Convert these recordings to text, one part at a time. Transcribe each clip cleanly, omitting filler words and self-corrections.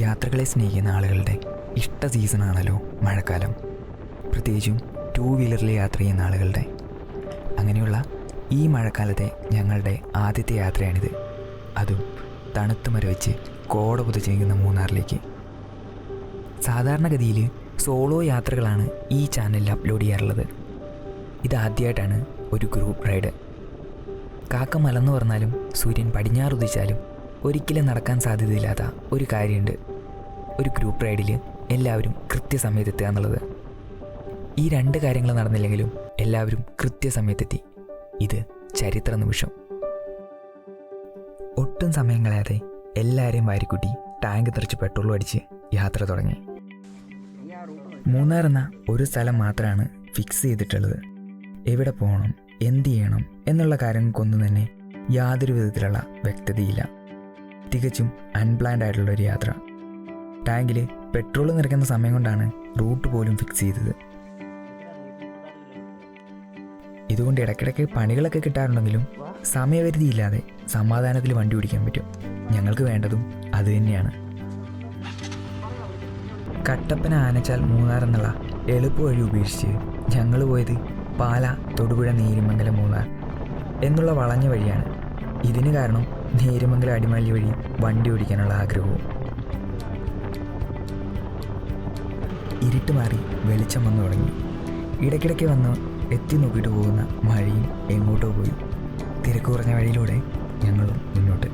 യാത്രകളെ സ്നേഹിക്കുന്ന ആളുകളുടെ ഇഷ്ട സീസണാണല്ലോ മഴക്കാലം, പ്രത്യേകിച്ചും 2 വീലറിൽ യാത്ര ചെയ്യുന്ന ആളുകളുടെ. അങ്ങനെയുള്ള ഈ മഴക്കാലത്തെ ഞങ്ങളുടെ ആദ്യത്തെ യാത്രയാണിത്. അതും തണുത്ത് മരവിച്ച് കോട പുതച്ചിരിക്കുന്ന മൂന്നാറിലേക്ക്. സാധാരണഗതിയിൽ സോളോ യാത്രകളാണ് ഈ ചാനലിൽ അപ്ലോഡ് ചെയ്യാറുള്ളത്. ഇതാദ്യമായിട്ടാണ് ഒരു ഗ്രൂപ്പ് റൈഡ്. കാക്ക മലന്ന് പറഞ്ഞാലും സൂര്യൻ പടിഞ്ഞാറുദിച്ചാലും ഒരിക്കലും നടക്കാൻ സാധ്യതയില്ലാത്ത ഒരു കാര്യമുണ്ട്, ഒരു ഗ്രൂപ്പ് റൈഡിൽ എല്ലാവരും കൃത്യസമയത്തെത്തുക എന്നുള്ളത്. ഈ 2 കാര്യങ്ങൾ നടന്നില്ലെങ്കിലും എല്ലാവരും കൃത്യസമയത്തെത്തി. ഇത് ചരിത്ര നിമിഷം. ഒട്ടും സമയം കളയാതെ എല്ലാവരെയും വാരിക്കൂട്ടി ടാങ്ക് നിറച്ച് പെട്രോളും അടിച്ച് യാത്ര തുടങ്ങി. മൂന്നാർ എന്ന ഒരു സ്ഥലം മാത്രമാണ് ഫിക്സ് ചെയ്തിട്ടുള്ളത്. എവിടെ പോകണം, എന്ത് ചെയ്യണം എന്നുള്ള കാര്യങ്ങൾക്കൊന്നും തന്നെ യാതൊരു വിധത്തിലുള്ള വ്യക്തതയില്ല. തികച്ചും അൺപ്ലാൻഡ് ആയിട്ടുള്ളൊരു യാത്ര. ടാങ്കിൽ പെട്രോൾ നിറയ്ക്കുന്ന സമയം കൊണ്ടാണ് റൂട്ട് പോലും ഫിക്സ് ചെയ്തത്. ഇതുകൊണ്ട് ഇടയ്ക്കിടയ്ക്ക് പണികളൊക്കെ കിട്ടാറുണ്ടെങ്കിലും സമയപരിധിയില്ലാതെ സമാധാനത്തിൽ വണ്ടി ഓടിക്കാൻ പറ്റും. ഞങ്ങൾക്ക് വേണ്ടതും അത് തന്നെയാണ്. കട്ടപ്പന ആനച്ചാൽ മൂന്നാർ എന്നുള്ള എളുപ്പ വഴി ഉപേക്ഷിച്ച് ഞങ്ങൾ പോയത് പാല, തൊടുപുഴ, നേര്യമംഗലം, മൂന്നാർ എന്നുള്ള വളഞ്ഞ വഴിയാണ്. ഇതിന് കാരണം നേര്യമംഗലം അടിമാലി വഴി വണ്ടി ഓടിക്കാനുള്ള ആഗ്രഹവും. ഇരുട്ട് മാറി വെളിച്ചം വന്നു തുടങ്ങി. ഇടയ്ക്കിടയ്ക്ക് വന്ന് എത്തി നോക്കിയിട്ട് പോകുന്ന മഴയും എങ്ങോട്ടോ പോയി. തിരക്ക് കുറഞ്ഞ വഴിയിലൂടെ ഞങ്ങളും മുന്നോട്ട്.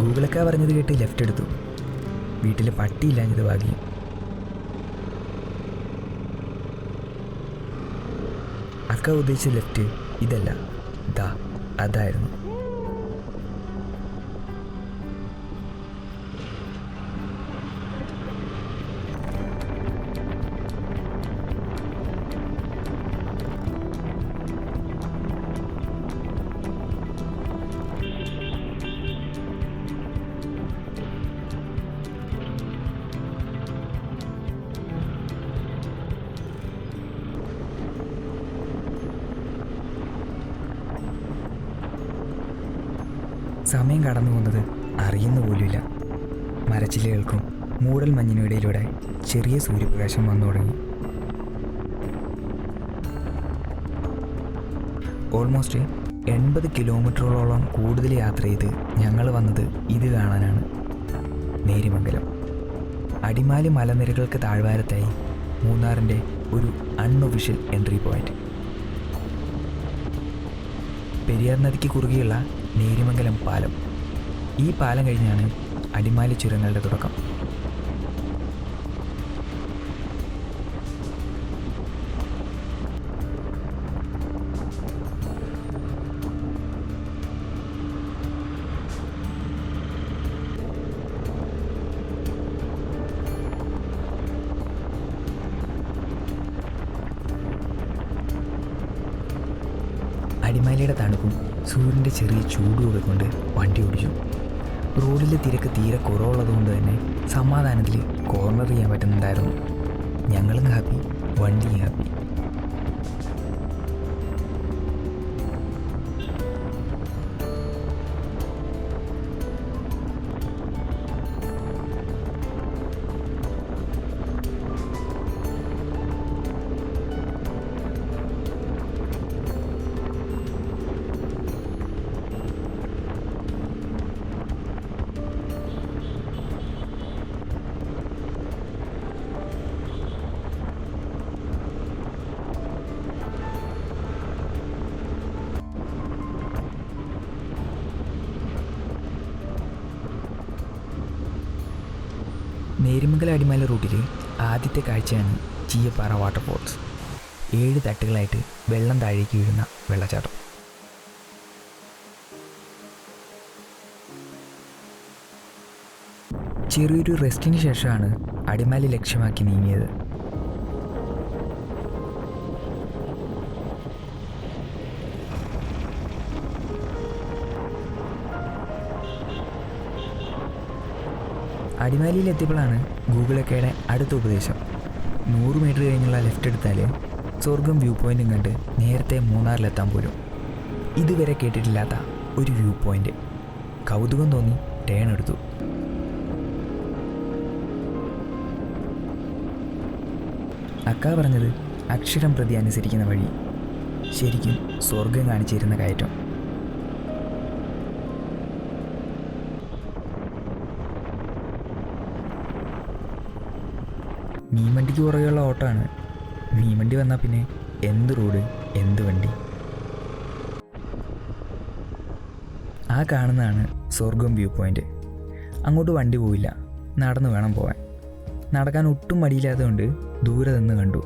ഗൂഗിളൊക്കെ പറഞ്ഞത് കേട്ട് ലെഫ്റ്റ് എടുത്തു. വീട്ടിൽ പട്ടിയില്ലാഞ്ഞത് ഭാഗ്യം. അക്ക ഉദ്ദേശിച്ച ലെഫ്റ്റ് ഇതല്ല, ദാ അതായിരുന്നു. സമയം കടന്നു പോകുന്നത് അറിയുന്ന പോലുമില്ല. മരച്ചില്ലകൾക്കും മൂടൽ മഞ്ഞിനും ഇടയിലൂടെ ചെറിയ സൂര്യപ്രകാശം വന്നു തുടങ്ങി. ഓൾമോസ്റ്റ് 80 കിലോമീറ്ററുകളോളം കൂടുതൽ യാത്ര ചെയ്ത് ഞങ്ങൾ വന്നത് ഇത് കാണാനാണ്. നേര്യമംഗലം. അടിമാലി മലനിരകൾക്ക് താഴ്വാരത്തായി മൂന്നാറിൻ്റെ ഒരു അൺഒഫീഷ്യൽ എൻട്രി പോയിന്റ്. പെരിയാർ നദിക്ക് കുറുകെയുള്ള നേര്യമംഗലം പാലം. ഈ പാലം കഴിഞ്ഞാണ് അടിമാലി ചുരങ്ങളുടെ തുടക്കം. അടിമാലിയുടെ തണുപ്പും സൂര്യൻ്റെ ചെറിയ ചൂടുമൊക്കെ കൊണ്ട് വണ്ടി ഓടിച്ചു. റോഡിലെ തിരക്ക് തീരെ കുറവുള്ളതുകൊണ്ട് തന്നെ സമാധാനത്തിൽ കോർണർ ചെയ്യാൻ പറ്റുന്നുണ്ടായിരുന്നു. ഞങ്ങളും ഹാപ്പി, വണ്ടിയും ഹാപ്പി. നേര്യമംഗലം അടിമാലി റൂട്ടിൽ ആദ്യത്തെ കാഴ്ചയാണ് ചീയപ്പാറ വാട്ടർഫോൾസ്. 7 തട്ടുകളായിട്ട് വെള്ളം താഴേക്ക് വീഴുന്ന വെള്ളച്ചാട്ടം. ചെറിയൊരു റെസ്റ്റിന് ശേഷമാണ് അടിമാലി ലക്ഷ്യമാക്കി നീങ്ങിയത്. അടിമാലിയിലെത്തിയപ്പോഴാണ് ഗൂഗിളൊക്കെയുടെ അടുത്ത ഉപദേശം. 100 മീറ്റർ കഴിഞ്ഞുള്ള ലെഫ്റ്റ് എടുത്താൽ സ്വർഗം വ്യൂ പോയിൻറ്റും കണ്ട് നേരത്തെ മൂന്നാറിലെത്താൻ പോലും. ഇതുവരെ കേട്ടിട്ടില്ലാത്ത ഒരു വ്യൂ പോയിൻ്റ്. കൗതുകം തോന്നി ടേൺ എടുത്തു. അക്ക പറഞ്ഞത് അക്ഷരം പ്രതി അനുസരിക്കുന്ന വഴി. ശരിക്കും സ്വർഗം കാണിച്ചിരുന്ന കയറ്റം. മീൻവണ്ടിക്ക് പുറകെയുള്ള ഓട്ടമാണ്. മീൻവണ്ടി വന്നാൽ പിന്നെ എന്ത് റോഡ്, എന്ത് വണ്ടി. ആ കാണുന്നതാണ് സ്വർഗം വ്യൂ പോയിൻ്റ്. അങ്ങോട്ട് വണ്ടി പോവില്ല, നടന്നു വേണം പോകാൻ. നടക്കാൻ ഒട്ടും മടിയില്ലാത്തതുകൊണ്ട് ദൂരെ നിന്ന് കണ്ടു.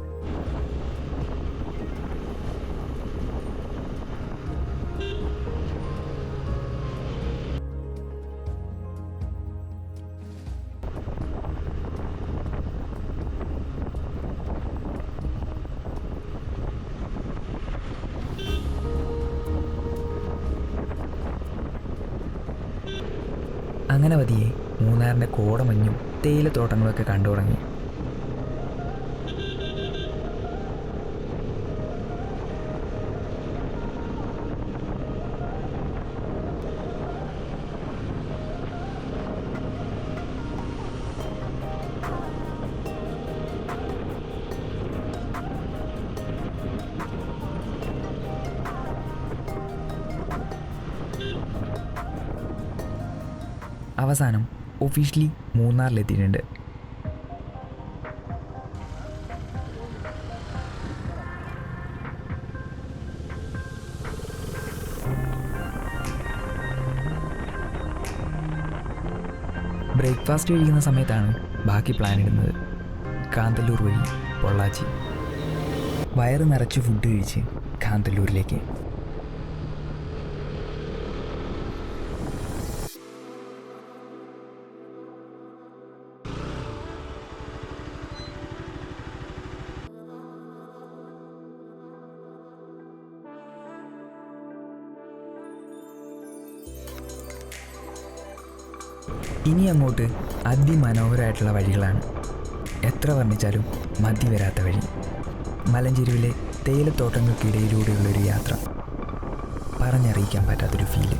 അങ്ങനെ പതിയെ മൂന്നാറിൻ്റെ കോടമഞ്ഞും തേയിലത്തോട്ടങ്ങളൊക്കെ കണ്ടു തുടങ്ങി. അവസാനം ഒഫീഷ്യലി മൂന്നാറിലെത്തിയിട്ടുണ്ട്. ബ്രേക്ക്ഫാസ്റ്റ് കഴിക്കുന്ന സമയത്താണ് ബാക്കി പ്ലാൻ ഇടുന്നത്. കാന്തല്ലൂർ വഴി പൊള്ളാച്ചി. വയറ് നിറച്ച് ഫുഡ് കഴിച്ച് കാന്തല്ലൂരിലേക്ക്. ഇനി അങ്ങോട്ട് അതിമനോഹരമായിട്ടുള്ള വഴികളാണ്. എത്ര വർണ്ണിച്ചാലും മതി വരാത്ത വഴി. മലഞ്ചെരുവിലെ തേയിലത്തോട്ടങ്ങൾക്കിടയിലൂടെയുള്ളൊരു യാത്ര. പറഞ്ഞറിയിക്കാൻ പറ്റാത്തൊരു ഫീല്.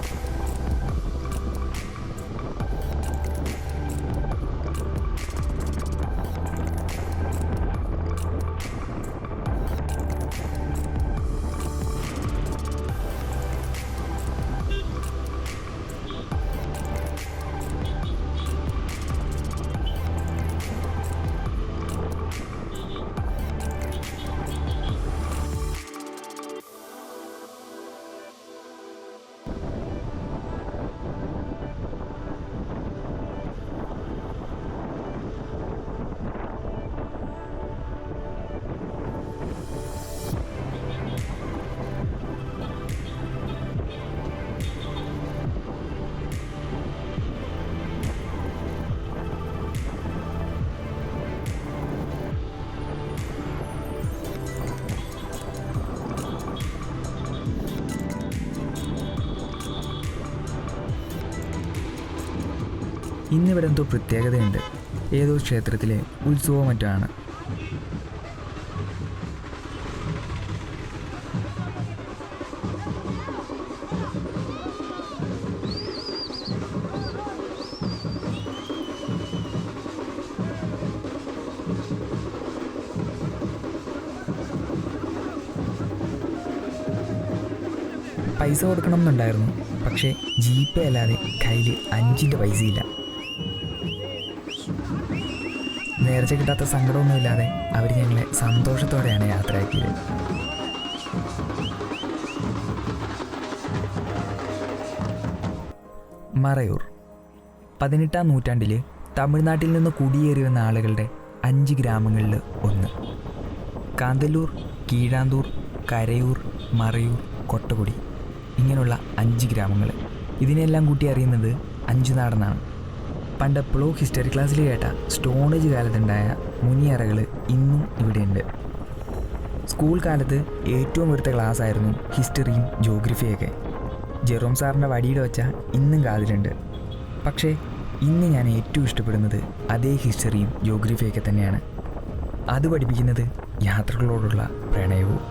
ഇന്നിവിടെ എന്തോ പ്രത്യേകതയുണ്ട്. ഏതോ ക്ഷേത്രത്തിലെ ഉത്സവമോ മറ്റോ ആണ്. പൈസ കൊടുക്കണം എന്നുണ്ടായിരുന്നു, പക്ഷേ ജീപ്പേ അല്ലാതെ കയ്യിൽ 5 പൈസയില്ല. നേർച്ച കിട്ടാത്ത സങ്കടമൊന്നുമില്ലാതെ അവർ ഞങ്ങളെ സന്തോഷത്തോടെയാണ് യാത്രയാക്കിയത്. മറയൂർ 18-ാം നൂറ്റാണ്ടിൽ തമിഴ്നാട്ടിൽ നിന്ന് കുടിയേറി വന്ന ആളുകളുടെ 5 ഗ്രാമങ്ങളിൽ ഒന്ന്. കാന്തല്ലൂർ, കീഴാന്തൂർ, കരയൂർ, മറയൂർ, കൊട്ടകുടി, ഇങ്ങനെയുള്ള 5 ഗ്രാമങ്ങൾ. ഇതിനെല്ലാം കൂട്ടി അറിയുന്നത് 5 നാടെന്നാണ്. പണ്ടെപ്പോഴോ ഹിസ്റ്ററി ക്ലാസ്സിൽ കേട്ട സ്റ്റോണേജ് കാലത്തുണ്ടായ മുനിയറകൾ ഇന്നും ഇവിടെയുണ്ട്. സ്കൂൾ കാലത്ത് ഏറ്റവും എടുത്ത ക്ലാസ് ആയിരുന്നു ഹിസ്റ്ററിയും ജോഗ്രഫിയൊക്കെ. ജെറോം സാറിൻ്റെ വടിയുടെ വച്ച ഇന്നും കാതിലുണ്ട്. പക്ഷേ ഇന്ന് ഞാൻ ഏറ്റവും ഇഷ്ടപ്പെടുന്നത് അതേ ഹിസ്റ്ററിയും ജോഗ്രഫിയൊക്കെ തന്നെയാണ്. അത് പഠിപ്പിക്കുന്നത് യാത്രകളോടുള്ള പ്രണയവും.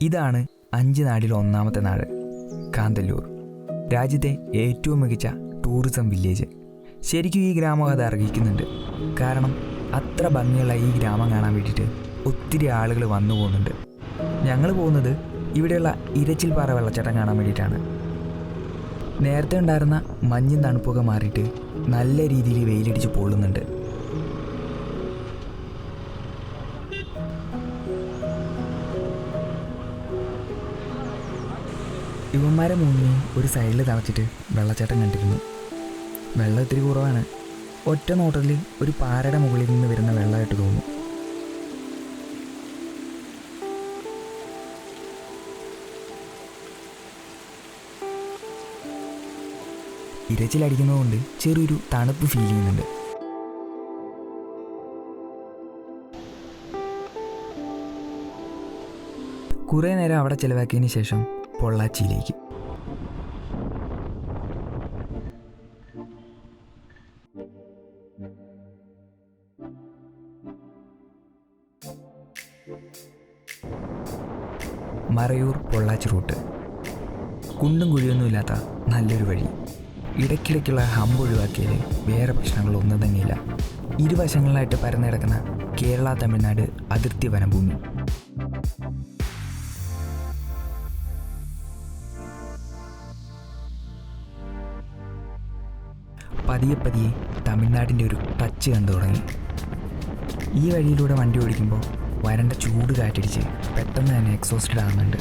ഇതാണ് 5 നാടിൽ ഒന്നാമത്തെ നാട്, കാന്തല്ലൂർ. രാജ്യത്തെ ഏറ്റവും മികച്ച ടൂറിസം വില്ലേജ്. ശരിക്കും ഈ ഗ്രാമം അത് അർഹിക്കുന്നുണ്ട്. കാരണം അത്ര ഭംഗിയുള്ള ഈ ഗ്രാമം കാണാൻ വേണ്ടിയിട്ട് ഒത്തിരി ആളുകൾ വന്നു പോകുന്നുണ്ട്. ഞങ്ങൾ പോകുന്നത് ഇവിടെയുള്ള ഇരച്ചിൽപ്പാറ വെള്ളച്ചാട്ടം കാണാൻ വേണ്ടിയിട്ടാണ്. നേരത്തെ ഉണ്ടായിരുന്ന മഞ്ഞും തണുപ്പൊക്കെ മാറിയിട്ട് നല്ല രീതിയിൽ വെയിലടിച്ച് പൊള്ളുന്നുണ്ട്. ഇവന്മാരെ മുന്നിൽ ഒരു സൈഡിൽ തളച്ചിട്ട് വെള്ളച്ചാട്ടം കണ്ടിരുന്നു. വെള്ളം ഇത്തിരി കുറവാണ്. ഒറ്റ നോട്ടത്തിൽ ഒരു പാറയുടെ മുകളിൽ നിന്ന് വരുന്ന വെള്ളമായിട്ട് തോന്നും. ഇരച്ചിലടിക്കുന്നതുകൊണ്ട് ചെറിയൊരു തണുപ്പ് ഫീൽ ചെയ്യുന്നുണ്ട്. കുറേ നേരം അവിടെ ചിലവാക്കിയതിന് ശേഷം പൊള്ളാച്ചിയിലേക്ക്. മറയൂർ പൊള്ളാച്ചി റൂട്ട്. കുണ്ടും കുഴിയൊന്നുമില്ലാത്ത നല്ലൊരു വഴി. ഇടയ്ക്കിടയ്ക്കുള്ള ഹമ്പ് ഒഴിവാക്കിയാൽ വേറെ പ്രശ്നങ്ങളൊന്നും തന്നെയില്ല. ഇരുവശങ്ങളിലായിട്ട് പരന്നു കിടക്കുന്ന കേരള തമിഴ്നാട് അതിർത്തി വനഭൂമി. പതിയെ പതിയെ തമിഴ്നാടിൻ്റെ ഒരു ടച്ച് കണ്ടു തുടങ്ങി. ഈ വഴിയിലൂടെ വണ്ടി ഓടിക്കുമ്പോൾ വരണ്ട ചൂട് കാറ്റടിച്ച് പെട്ടെന്ന് തന്നെ എക്സോസ്റ്റഡ് ആകുന്നുണ്ട്.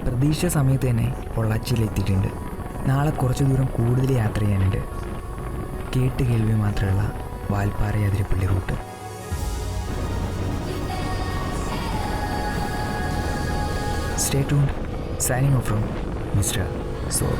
പ്രതീക്ഷിച്ച സമയത്ത് തന്നെ പൊള്ളാച്ചിയിൽ എത്തിയിട്ടുണ്ട്. നാളെ കുറച്ച് ദൂരം കൂടുതൽ യാത്ര ചെയ്യാനുണ്ട്. കേട്ട് കേൾവി മാത്രമുള്ള Valparai Athirappilly route. Stay tuned. Signing off from mister sour.